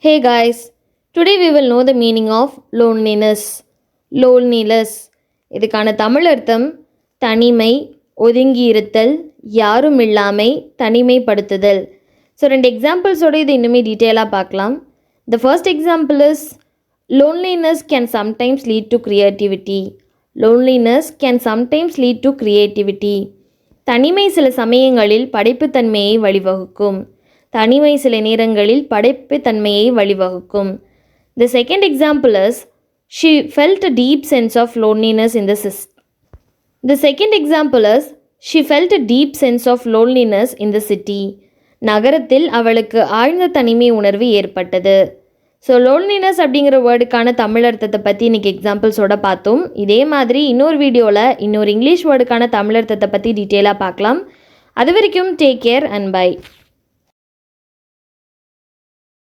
Hey guys, today we will know the meaning of loneliness. Loneliness இதுக்கான தமிழ் அர்த்தம் தனிமை, ஒதுங்கியிருத்தல், யாரும் இல்லாமை, தனிமைப்படுத்துதல். ஸோ ரெண்டு எக்ஸாம்பிள்ஸோடு இது இன்னுமே டீட்டெயிலாக பார்க்கலாம். The first example is loneliness can sometimes lead to creativity. Loneliness can sometimes lead to creativity. தனிமை சில சமயங்களில் படைப்புத்தன்மையை வழிவகுக்கும். தனிமை சில நேரங்களில் படைப்புத்தன்மையை வழிவகுக்கும். The second example is she felt a deep sense of loneliness in the city. The second example is she felt a deep sense of loneliness in the city. நகரத்தில் அவளுக்கு ஆழ்ந்த தனிமை உணர்வு ஏற்பட்டது. ஸோ லோன்லினஸ் அப்படிங்கிற வேர்டுக்கான தமிழ் அர்த்தத்தை பற்றி இன்றைக்கி எக்ஸாம்பிள்ஸோட பார்த்தோம். இதே மாதிரி இன்னொரு வீடியோவில் இன்னொரு இங்கிலீஷ் வேர்டுக்கான தமிழ் அர்த்தத்தை பற்றி டீட்டெயிலாக பார்க்கலாம். அது வரைக்கும் டேக் கேர் அண்ட் பை.